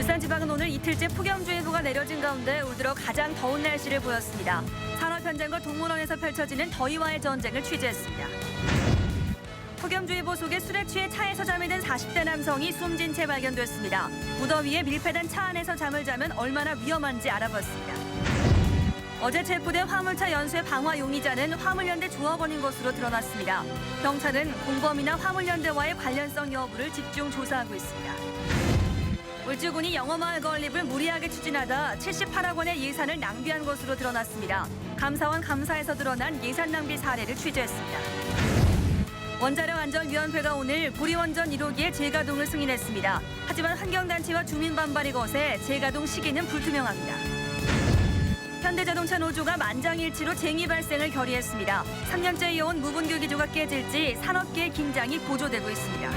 울산지방은 오늘 이틀째 폭염주의보가 내려진 가운데 올 들어 가장 더운 날씨를 보였습니다. 산업 현장과 동물원에서 펼쳐지는 더위와의 전쟁을 취재했습니다. 폭염주의보 속에 술에 취해 차에서 잠이 든 40대 남성이 숨진 채 발견됐습니다. 무더위에 밀폐된 차 안에서 잠을 자면 얼마나 위험한지 알아봤습니다. 어제 체포된 화물차 연수의 방화 용의자는 화물연대 조합원인 것으로 드러났습니다. 경찰은 공범이나 화물연대와의 관련성 여부를 집중 조사하고 있습니다. 울주군이 영어마을 건립을 무리하게 추진하다 78억 원의 예산을 낭비한 것으로 드러났습니다. 감사원 감사에서 드러난 예산 낭비 사례를 취재했습니다. 원자력안전위원회가 오늘 보리원전 1호기의 재가동을 승인했습니다. 하지만 환경단체와 주민 반발이 거세 재가동 시기는 불투명합니다. 현대자동차 노조가 만장일치로 쟁의 발생을 결의했습니다. 3년째 이어온 무분규 기조가 깨질지 산업계의 긴장이 고조되고 있습니다.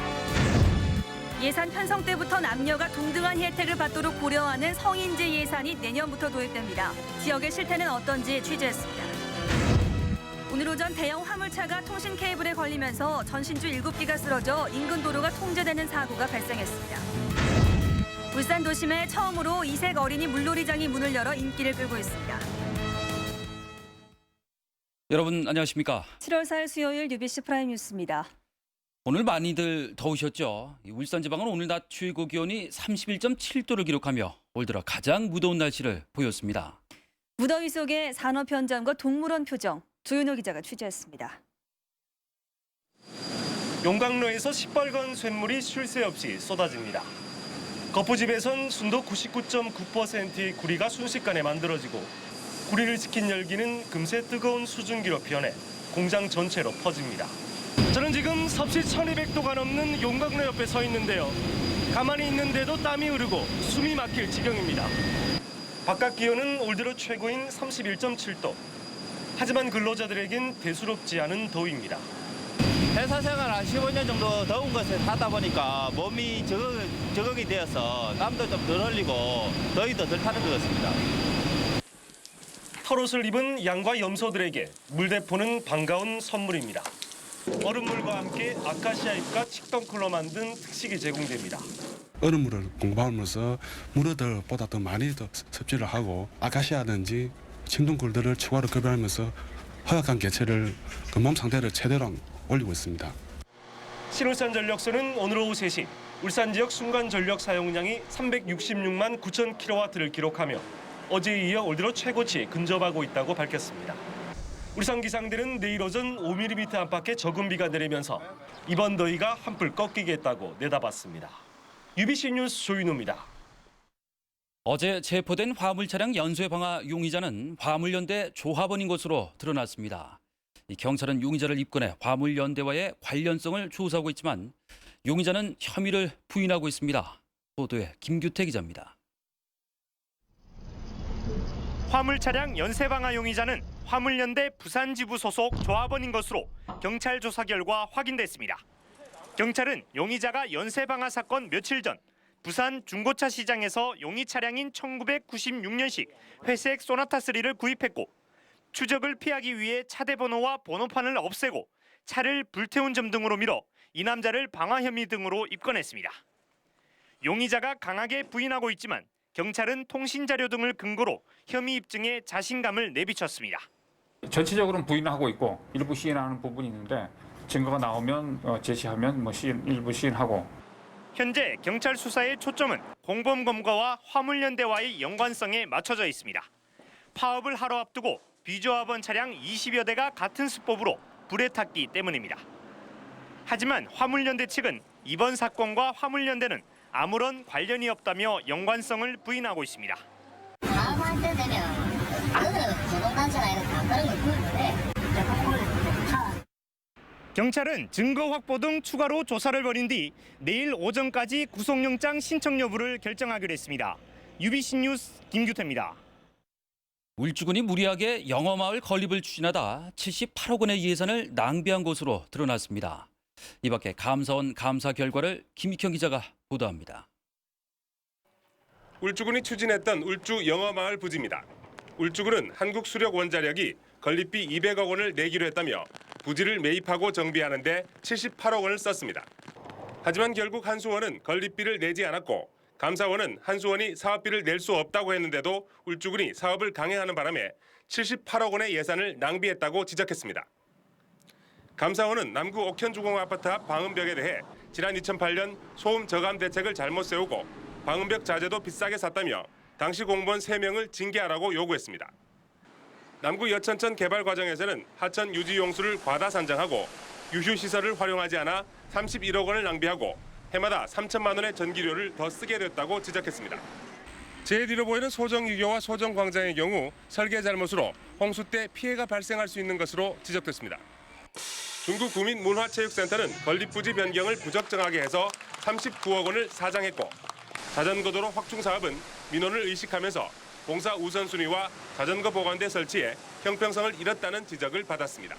예산 편성 때부터 남녀가 동등한 혜택을 받도록 고려하는 성인지 예산이 내년부터 도입됩니다. 지역의 실태는 어떤지 취재했습니다. 오늘 오전 대형 화물차가 통신 케이블에 걸리면서 전신주 7기가 쓰러져 인근 도로가 통제되는 사고가 발생했습니다. 울산 도심에 처음으로 이색 어린이 물놀이장이 문을 열어 인기를 끌고 있습니다. 여러분 안녕하십니까? 7월 4일 수요일 UBC 프라임 뉴스입니다. 오늘 많이들 더우셨죠? 울산지방은 오늘 낮 최고 기온이 31.7도를 기록하며 올 들어 가장 무더운 날씨를 보였습니다. 무더위 속의 산업 현장과 동물원 표정, 조윤호 기자가 취재했습니다. 용광로에서 시뻘건 쇳물이 쉴 새 없이 쏟아집니다. 거푸집에선 순도 99.9%의 구리가 순식간에 만들어지고 구리를 식힌 열기는 금세 뜨거운 수증기로 변해 공장 전체로 퍼집니다. 저는 지금 섭씨 1200도가 넘는 용광로 옆에 서 있는데요. 가만히 있는데도 땀이 흐르고 숨이 막힐 지경입니다. 바깥 기온은 올 들어 최고인 31.7도. 하지만 근로자들에겐 대수롭지 않은 더위입니다. 회사 생활 한 15년 정도 더운 것에 하다 보니까 몸이 적응이 되어서 땀도 좀 덜 흘리고 더위도 덜 타는 것 같습니다. 털옷을 입은 양과 염소들에게 물대포는 반가운 선물입니다. 얼음물과 함께 아카시아 잎과 칡덩쿨로 만든 특식이 제공됩니다. 얼음물을 공부하면서 물어들보다 더 많이 더 섭취를 하고 아카시아든지 침동굴들을 추가로 급여하면서 허약한 개체를 그 몸 상태를 최대로 올리고 있습니다. 신울산전력소는 오늘 오후 3시 울산 지역 순간 전력 사용량이 366만 9천 킬로와트를 기록하며 어제에 이어 올 들어 최고치에 근접하고 있다고 밝혔습니다. 울산 기상대는 내일 오전 5mm 안팎의 적은 비가 내리면서 이번 더위가 한풀 꺾이겠다고 내다봤습니다. UBC 뉴스 조윤호입니다. 어제 체포된 화물 차량 연수의 방화 용의자는 화물연대 조합원인 것으로 드러났습니다. 경찰은 용의자를 입건해 화물연대와의 관련성을 조사하고 있지만 용의자는 혐의를 부인하고 있습니다. 보도에 김규태 기자입니다. 화물 차량 연쇄방화 용의자는 화물연대 부산지부 소속 조합원인 것으로 경찰 조사 결과 확인됐습니다. 경찰은 용의자가 연쇄방화 사건 며칠 전 부산 중고차 시장에서 용의 차량인 1996년식 회색 소나타3를 구입했고 추적을 피하기 위해 차대 번호와 번호판을 없애고 차를 불태운 점 등으로 미뤄 이 남자를 방화 혐의 등으로 입건했습니다. 용의자가 강하게 부인하고 있지만 경찰은 통신 자료 등을 근거로 혐의 입증에 자신감을 내비쳤습니다. 전체적으로는 부인하고 있고 일부 시인하는 부분이 있는데 증거가 나오면 제시하면 일부 시인하고. 현재 경찰 수사의 초점은 공범 검거와 화물연대와의 연관성에 맞춰져 있습니다. 파업을 하루 앞두고 비조합원 차량 20여 대가 같은 수법으로 불에 탔기 때문입니다. 하지만 화물연대 측은 이번 사건과 화물연대는 아무런 관련이 없다며 연관성을 부인하고 있습니다. 다음할 때 되면 다른 노동단체나 이런 다 다른 걸 보이는데 경찰은 증거 확보 등 추가로 조사를 벌인 뒤 내일 오전까지 구속영장 신청 여부를 결정하기로 했습니다. UBC 뉴스 김규태입니다. 울주군이 무리하게 영어마을 건립을 추진하다 78억 원의 예산을 낭비한 것으로 드러났습니다. 이 밖에 감사원 감사 결과를 김익현 기자가 보도합니다. 울주군이 추진했던 울주 영어마을 부지입니다. 울주군은 한국수력원자력이 건립비 200억 원을 내기로 했다며 부지를 매입하고 정비하는 데 78억 원을 썼습니다. 하지만 결국 한수원은 건립비를 내지 않았고 감사원은 한수원이 사업비를 낼 수 없다고 했는데도 울주군이 사업을 강행하는 바람에 78억 원의 예산을 낭비했다고 지적했습니다. 감사원은 남구 옥현주공 아파트 앞 방음벽에 대해 지난 2008년 소음 저감 대책을 잘못 세우고 방음벽 자재도 비싸게 샀다며 당시 공무원 3명을 징계하라고 요구했습니다. 남구 여천천 개발 과정에서는 하천 유지 용수를 과다 산정하고 유휴 시설을 활용하지 않아 31억 원을 낭비하고 해마다 3천만 원의 전기료를 더 쓰게 됐다고 지적했습니다. 제 뒤로 보이는 소정유교와 소정광장의 경우 설계 잘못으로 홍수 때 피해가 발생할 수 있는 것으로 지적됐습니다. 중구 구민문화체육센터는 건립부지 변경을 부적정하게 해서 39억 원을 사장했고 자전거도로 확충 사업은 민원을 의식하면서 공사 우선순위와 자전거 보관대 설치에 형평성을 잃었다는 지적을 받았습니다.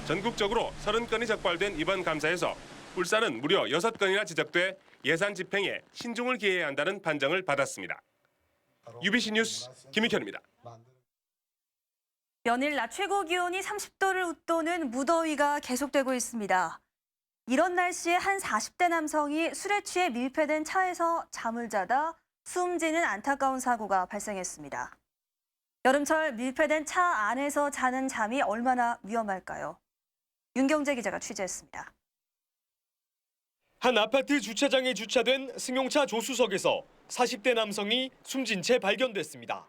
전국적으로 30건이 적발된 이번 감사에서 울산은 무려 6건이나 지적돼 예산 집행에 신중을 기해야 한다는 판정을 받았습니다. UBC 뉴스 김익현입니다. 연일 낮 최고 기온이 30도를 웃도는 무더위가 계속되고 있습니다. 이런 날씨에 한 40대 남성이 술에 취해 밀폐된 차에서 잠을 자다 숨지는 안타까운 사고가 발생했습니다. 여름철 밀폐된 차 안에서 자는 잠이 얼마나 위험할까요? 윤경재 기자가 취재했습니다. 한 아파트 주차장에 주차된 승용차 조수석에서 40대 남성이 숨진 채 발견됐습니다.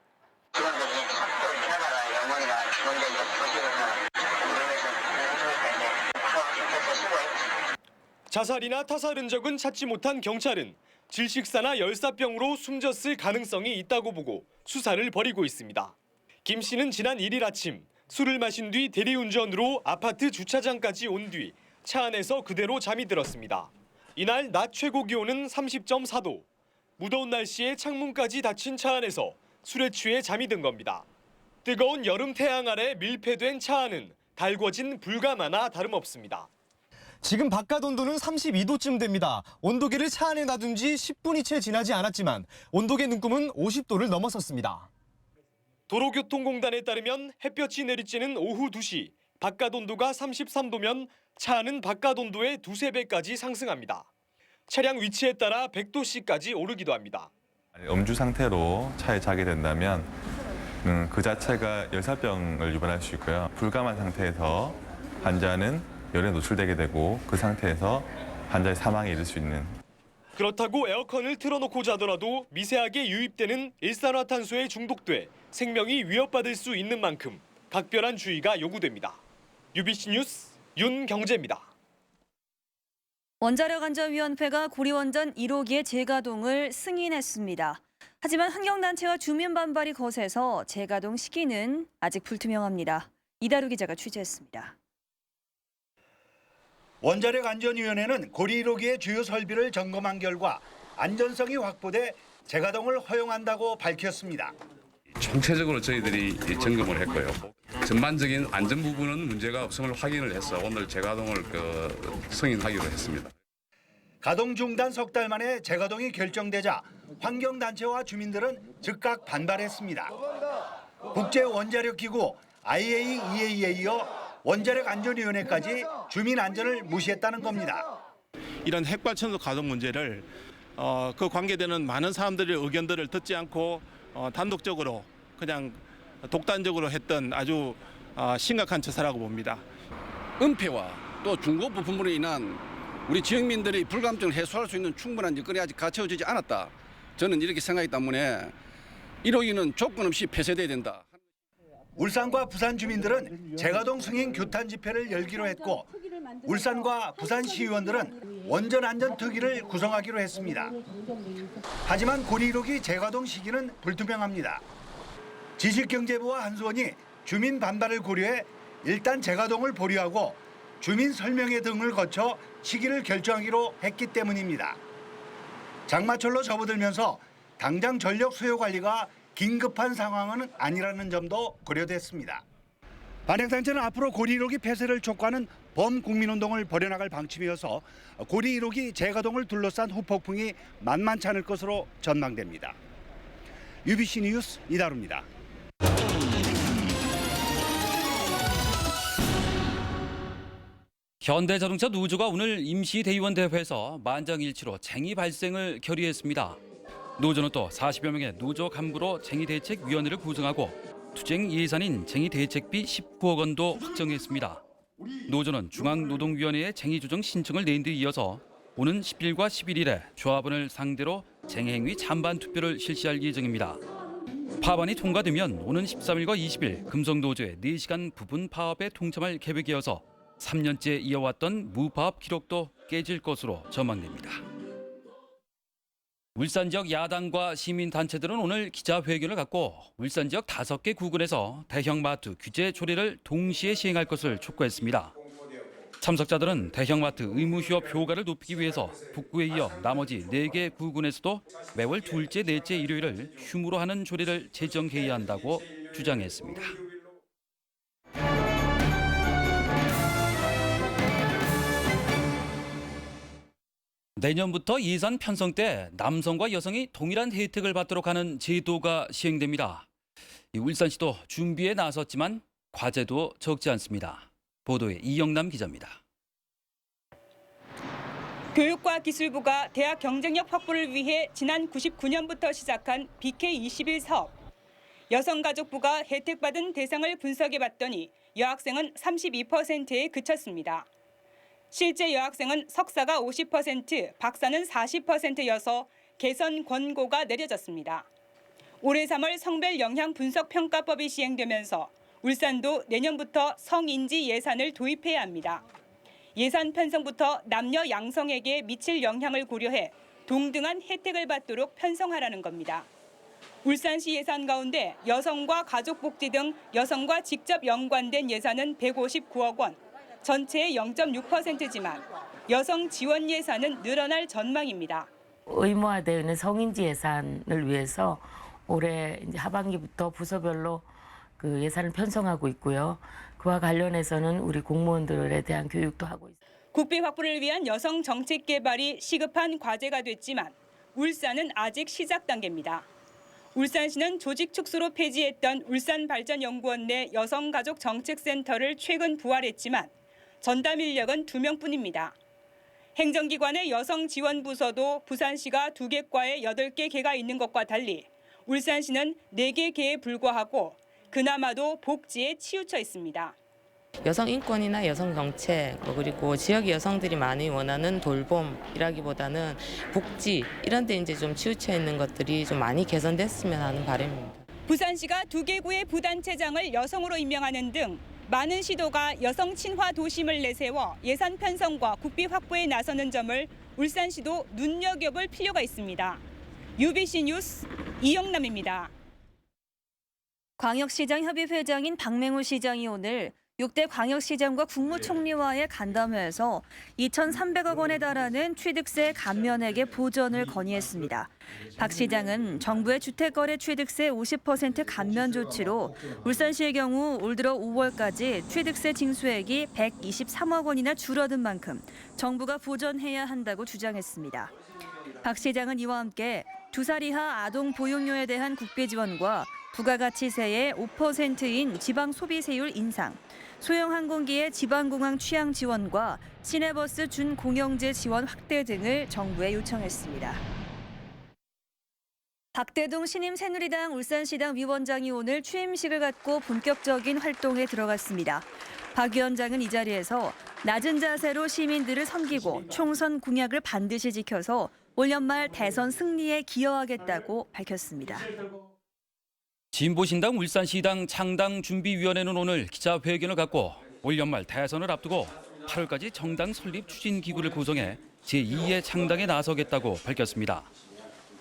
자살이나 타살 흔적은 찾지 못한 경찰은 질식사나 열사병으로 숨졌을 가능성이 있다고 보고 수사를 벌이고 있습니다. 김 씨는 지난 1일 아침 술을 마신 뒤 대리운전으로 아파트 주차장까지 온 뒤 차 안에서 그대로 잠이 들었습니다. 이날 낮 최고 기온은 30.4도. 무더운 날씨에 창문까지 닫힌 차 안에서 술에 취해 잠이 든 겁니다. 뜨거운 여름 태양 아래 밀폐된 차 안은 달궈진 불가마나 다름없습니다. 지금 바깥 온도는 32도쯤 됩니다. 온도계를 차 안에 놔둔 지 10분이 채 지나지 않았지만 온도계 눈금은 50도를 넘어섰습니다. 도로교통공단에 따르면 햇볕이 내리쬐는 오후 2시, 바깥 온도가 33도면 차 안은 바깥 온도의 2~3배까지 상승합니다. 차량 위치에 따라 100도씨까지 오르기도 합니다. 음주 상태로 차에 자게 된다면 그 자체가 열사병을 유발할 수 있고요. 불감한 상태에서 환자는 열에 노출되게 되고 그 상태에서 환자의 사망에 이를 수 있는. 그렇다고 에어컨을 틀어놓고 자더라도 미세하게 유입되는 일산화탄소에 중독돼 생명이 위협받을 수 있는 만큼 각별한 주의가 요구됩니다. UBC 뉴스 윤경재입니다. 원자력안전위원회가 고리원전 1호기의 재가동을 승인했습니다. 하지만 환경단체와 주민 반발이 거세서 재가동 시기는 아직 불투명합니다. 이다루 기자가 취재했습니다. 원자력안전위원회는 고리 1호기의 주요 설비를 점검한 결과 안전성이 확보돼 재가동을 허용한다고 밝혔습니다. 총체적으로 저희들이 점검을 했고요. 전반적인 안전 부분은 문제가 없음을 확인을 해서 오늘 재가동을 승인하기로 했습니다. 가동 중단 석 달 만에 재가동이 결정되자 환경단체와 주민들은 즉각 반발했습니다. 국제원자력기구 IAEA에 이어 원자력안전위원회까지 주민 안전을 무시했다는 겁니다. 이런 핵발전소 가동 문제를 그 관계되는 많은 사람들의 의견들을 듣지 않고 단독적으로 그냥 독단적으로 했던 아주 심각한 처사라고 봅니다. 은폐와 또 중고 부품으로 인한 우리 지역민들의 불감증을 해소할 수 있는 충분한 여건이 아직 갖춰지지 않았다. 저는 이렇게 생각하기 때문에 1호기는 조건 없이 폐쇄돼야 된다. 울산과 부산 주민들은 재가동 승인 규탄 집회를 열기로 했고 울산과 부산 시의원들은 원전 안전 특위를 구성하기로 했습니다. 하지만 고리 1호기 재가동 시기는 불투명합니다. 지식경제부와 한수원이 주민 반발을 고려해 일단 재가동을 보류하고 주민 설명회 등을 거쳐 시기를 결정하기로 했기 때문입니다. 장마철로 접어들면서 당장 전력 수요 관리가 긴급한 상황은 아니라는 점도 고려됐습니다. 반영단체는 앞으로 고리 1호기 폐쇄를 촉구하는 범국민운동을 벌여나갈 방침이어서 고리 1호기 재가동을 둘러싼 후폭풍이 만만치 않을 것으로 전망됩니다. UBC 뉴스 이다루입니다. 현대자동차 노조가 오늘 임시대의원대회에서 만장일치로 쟁의 발생을 결의했습니다. 노조는 또 40여 명의 노조 간부로 쟁의대책위원회를 구성하고 투쟁 예산인 쟁의대책비 19억 원도 확정했습니다. 노조는 중앙노동위원회에 쟁의조정 신청을 낸 데 이어서 오는 10일과 11일에 조합원을 상대로 쟁행위 찬반 투표를 실시할 예정입니다. 파반이 통과되면 오는 13일과 20일 금속노조의 4시간 부분 파업에 동참할 계획이어서 3년째 이어왔던 무파업 기록도 깨질 것으로 전망됩니다. 울산 지역 야당과 시민단체들은 오늘 기자회견을 갖고 울산 지역 5개 구군에서 대형마트 규제 조례를 동시에 시행할 것을 촉구했습니다. 참석자들은 대형마트 의무 휴업 효과를 높이기 위해서 북구에 이어 나머지 4개 구군에서도 매월 둘째, 넷째 일요일을 휴무로 하는 조례를 제정해야 한다고 주장했습니다. 내년부터 예산 편성 때 남성과 여성이 동일한 혜택을 받도록 하는 제도가 시행됩니다. 울산시도 준비에 나섰지만 과제도 적지 않습니다. 보도에 이영남 기자입니다. 교육과기술부가 대학 경쟁력 확보를 위해 지난 99년부터 시작한 BK21 사업. 여성가족부가 혜택받은 대상을 분석해봤더니 여학생은 32%에 그쳤습니다. 실제 여학생은 석사가 50%, 박사는 40%여서 개선 권고가 내려졌습니다. 올해 3월 성별 영향 분석 평가법이 시행되면서 울산도 내년부터 성인지 예산을 도입해야 합니다. 예산 편성부터 남녀 양성에게 미칠 영향을 고려해 동등한 혜택을 받도록 편성하라는 겁니다. 울산시 예산 가운데 여성과 가족복지 등 여성과 직접 연관된 예산은 159억 원, 전체의 0.6%지만 여성 지원 예산은 늘어날 전망입니다. 의무화되어 있는 성인지 예산을 위해서 올해 이제 하반기부터 부서별로 그 예산을 편성하고 있고요. 그와 관련해서는 우리 공무원들에 대한 교육도 하고 있습니다. 국비 확보를 위한 여성 정책 개발이 시급한 과제가 됐지만 울산은 아직 시작 단계입니다. 울산시는 조직 축소로 폐지했던 울산발전연구원 내 여성가족정책센터를 최근 부활했지만 전담 인력은 2명뿐입니다. 행정기관의 여성지원부서도 부산시가 2개 과에 8개 개가 있는 것과 달리 울산시는 4개 개에 불과하고 그나마도 복지에 치우쳐 있습니다. 여성 인권이나 여성 정책 그리고 지역의 여성들이 많이 원하는 돌봄이라기보다는 복지 이런 데 이제 좀 치우쳐 있는 것들이 좀 많이 개선됐으면 하는 바람입니다. 부산시가 2개 구의 부단체장을 여성으로 임명하는 등 많은 시도가 여성 친화 도심을 내세워 예산 편성과 국비 확보에 나서는 점을 울산시도 눈여겨볼 필요가 있습니다. UBC 뉴스 이영남입니다. 광역시장 협의회장인 박맹우 시장이 오늘 6대 광역시장과 국무총리와의 간담회에서 2,300억 원에 달하는 취득세 감면액의 보전을 건의했습니다. 박 시장은 정부의 주택거래 취득세 50% 감면 조치로 울산시의 경우 올 들어 5월까지 취득세 징수액이 123억 원이나 줄어든 만큼 정부가 보전해야 한다고 주장했습니다. 박 시장은 이와 함께 2살 이하 아동 보육료에 대한 국비 지원과 부가가치세의 5%인 지방 소비세율 인상, 소형 항공기의 지방공항 취향 지원과 시내버스 준공영제 지원 확대 등을 정부에 요청했습니다. 박대동 신임 새누리당 울산시당 위원장이 오늘 취임식을 갖고 본격적인 활동에 들어갔습니다. 박 위원장은 이 자리에서 낮은 자세로 시민들을 섬기고 총선 공약을 반드시 지켜서 올 연말 대선 승리에 기여하겠다고 밝혔습니다. 진보신당 울산시당 창당준비위원회는 오늘 기자회견을 갖고 올 연말 대선을 앞두고 8월까지 정당 설립 추진기구를 구성해 제2의 창당에 나서겠다고 밝혔습니다.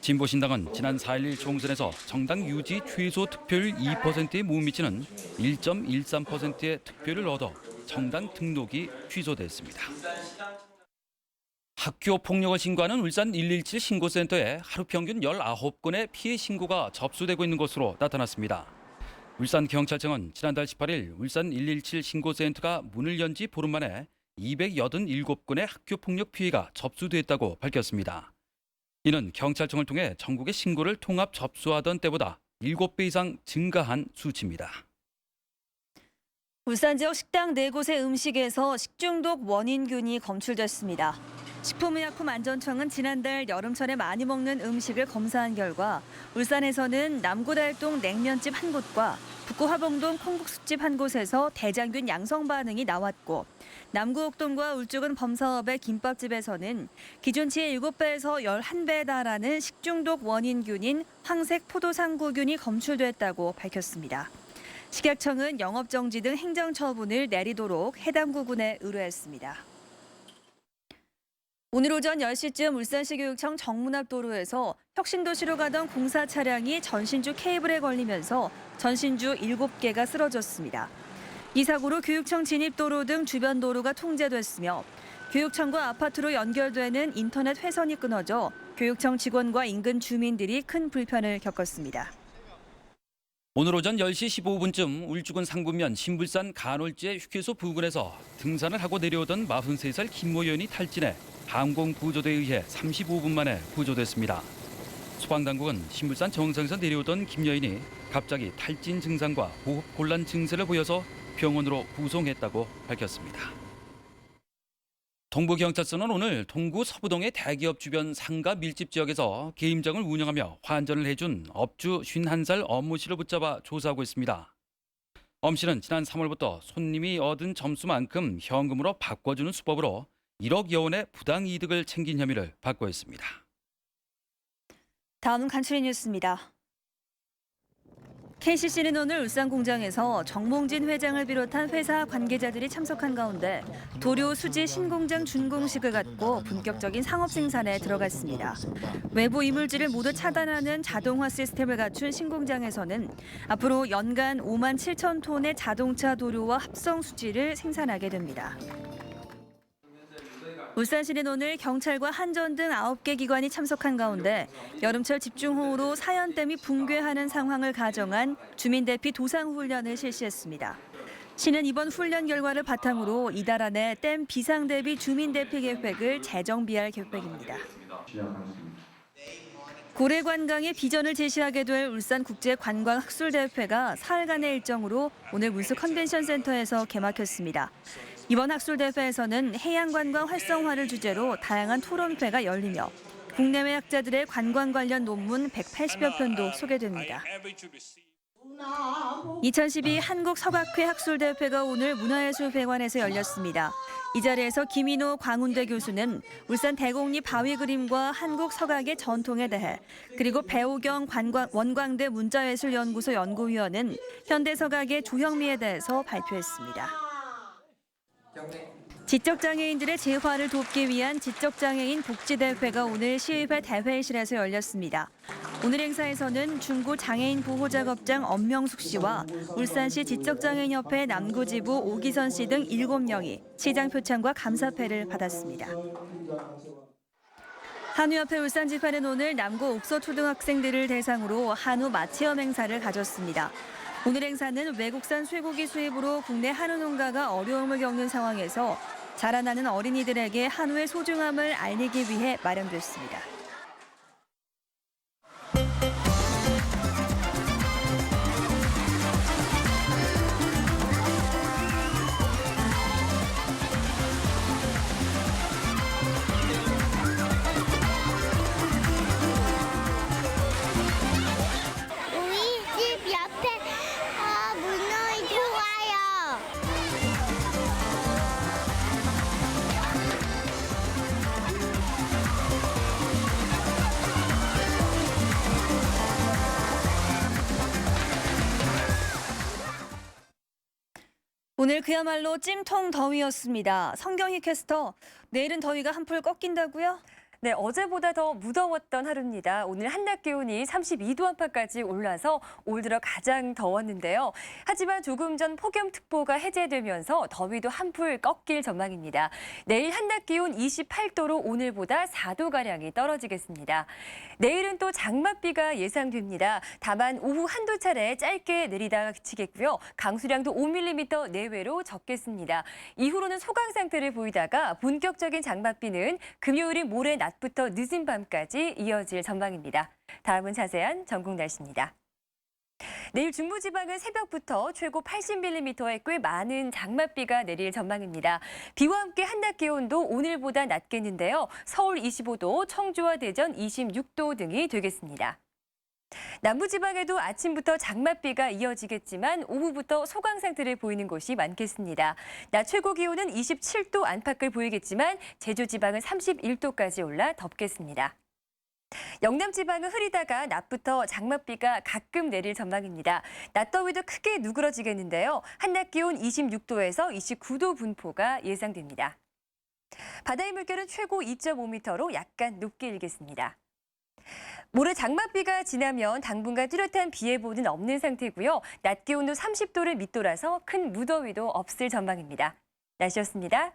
진보신당은 지난 4.11 총선에서 정당 유지 최소 득표율 2%에 못 미치는 1.13%의 득표를 얻어 정당 등록이 취소됐습니다. 학교 폭력을 신고하는 울산 117 신고센터에 하루 평균 19건의 피해 신고가 접수되고 있는 것으로 나타났습니다. 울산경찰청은 지난달 18일 울산 117 신고센터가 문을 연 지 보름 만에 287건의 학교 폭력 피해가 접수됐다고 밝혔습니다. 이는 경찰청을 통해 전국의 신고를 통합 접수하던 때보다 7배 이상 증가한 수치입니다. 울산 지역 식당 4곳의 음식에서 식중독 원인균이 검출됐습니다. 식품의약품안전청은 지난달 여름철에 많이 먹는 음식을 검사한 결과 울산에서는 남구달동 냉면집 한 곳과 북구 화봉동 콩국수집 한 곳에서 대장균 양성 반응이 나왔고 남구옥동과 울주군 범사업의 김밥집에서는 기준치의 7배에서 11배에 달하는 식중독 원인균인 황색 포도상구균이 검출됐다고 밝혔습니다. 식약청은 영업정지 등 행정처분을 내리도록 해당 구군에 의뢰했습니다. 오늘 오전 10시쯤 울산시 교육청 정문 앞 도로에서 혁신도시로 가던 공사 차량이 전신주 케이블에 걸리면서 전신주 7개가 쓰러졌습니다. 이 사고로 교육청 진입도로 등 주변 도로가 통제됐으며 교육청과 아파트로 연결되는 인터넷 회선이 끊어져 교육청 직원과 인근 주민들이 큰 불편을 겪었습니다. 오늘 오전 10시 15분쯤 울주군 상구면 신불산 간월제 휴게소 부근에서 등산을 하고 내려오던 43살 김모 여인이 탈진해 항공구조대에 의해 35분 만에 구조됐습니다. 소방당국은 신불산 정상에서 내려오던 김 여인이 갑자기 탈진 증상과 호흡 곤란 증세를 보여서 병원으로 구송했다고 밝혔습니다. 동부경찰서는 오늘 동구 서부동의 대기업 주변 상가 밀집 지역에서 게임장을 운영하며 환전을 해준 업주 51살 엄모 씨를 붙잡아 조사하고 있습니다. 엄 씨는 지난 3월부터 손님이 얻은 점수만큼 현금으로 바꿔주는 수법으로 1억여 원의 부당이득을 챙긴 혐의를 받고 있습니다. 다음은 간추린 뉴스입니다. KCC는 오늘 울산 공장에서 정몽진 회장을 비롯한 회사 관계자들이 참석한 가운데 도료 수지 신공장 준공식을 갖고 본격적인 상업 생산에 들어갔습니다. 외부 이물질을 모두 차단하는 자동화 시스템을 갖춘 신공장에서는 앞으로 연간 5만 7천 톤의 자동차 도료와 합성 수지를 생산하게 됩니다. 울산시는 오늘 경찰과 한전 등 9개 기관이 참석한 가운데 여름철 집중호우로 사연댐이 붕괴하는 상황을 가정한 주민대피 도상훈련을 실시했습니다. 시는 이번 훈련 결과를 바탕으로 이달 안에 댐 비상대비 주민대피 계획을 재정비할 계획입니다. 고래관광의 비전을 제시하게 될 울산국제관광학술대회가 사흘간의 일정으로 오늘 문수 컨벤션센터에서 개막했습니다. 이번 학술대회에서는 해양관광 활성화를 주제로 다양한 토론회가 열리며 국내외 학자들의 관광 관련 논문 180여 편도 소개됩니다. 2012 한국서각회 학술대회가 오늘 문화예술회관에서 열렸습니다. 이 자리에서 김인호 광운대 교수는 울산 대곡리 바위 그림과 한국 서각의 전통에 대해, 그리고 배우경 원광대 문자예술연구소 연구위원은 현대 서각의 조형미에 대해서 발표했습니다. 지적장애인들의 재활을 돕기 위한 지적장애인 복지대회가 오늘 시의회 대회실에서 열렸습니다. 오늘 행사에서는 중고장애인 보호작업장 엄명숙 씨와 울산시 지적장애인협회 남구지부 오기선 씨 등 7명이 시장 표창과 감사패를 받았습니다. 한우협회 울산지파는 오늘 남구 옥서 초등학생들을 대상으로 한우 맛체험 행사를 가졌습니다. 오늘 행사는 외국산 쇠고기 수입으로 국내 한우 농가가 어려움을 겪는 상황에서 자라나는 어린이들에게 한우의 소중함을 알리기 위해 마련됐습니다. 오늘 그야말로 찜통 더위였습니다. 성경희 캐스터, 내일은 더위가 한풀 꺾인다고요? 네, 어제보다 더 무더웠던 하루입니다. 오늘 한낮 기온이 32도 안팎까지 올라서 올 들어 가장 더웠는데요. 하지만 조금 전 폭염특보가 해제되면서 더위도 한풀 꺾일 전망입니다. 내일 한낮 기온 28도로 오늘보다 4도가량이 떨어지겠습니다. 내일은 또 장맛비가 예상됩니다. 다만 오후 한두 차례 짧게 내리다가 그치겠고요. 강수량도 5mm 내외로 적겠습니다. 이후로는 소강 상태를 보이다가 본격적인 장맛비는 금요일인 모레 낮부터 늦은 밤까지 이어질 전망입니다. 다음은 자세한 전국 날씨입니다. 내일 중부지방은 새벽부터 최고 80mm의 꽤 많은 장맛비가 내릴 전망입니다. 비와 함께 한낮 기온도 오늘보다 낮겠는데요. 서울 25도, 청주와 대전 26도 등이 되겠습니다. 남부지방에도 아침부터 장맛비가 이어지겠지만 오후부터 소강 상태를 보이는 곳이 많겠습니다. 낮 최고 기온은 27도 안팎을 보이겠지만 제주지방은 31도까지 올라 덥겠습니다. 영남지방은 흐리다가 낮부터 장맛비가 가끔 내릴 전망입니다. 낮 더위도 크게 누그러지겠는데요. 한낮 기온 26도에서 29도 분포가 예상됩니다. 바다의 물결은 최고 2.5m로 약간 높게 일겠습니다. 모레 장맛비가 지나면 당분간 뚜렷한 비 예보는 없는 상태고요. 낮 기온도 30도를 밑돌아서 큰 무더위도 없을 전망입니다. 날씨였습니다.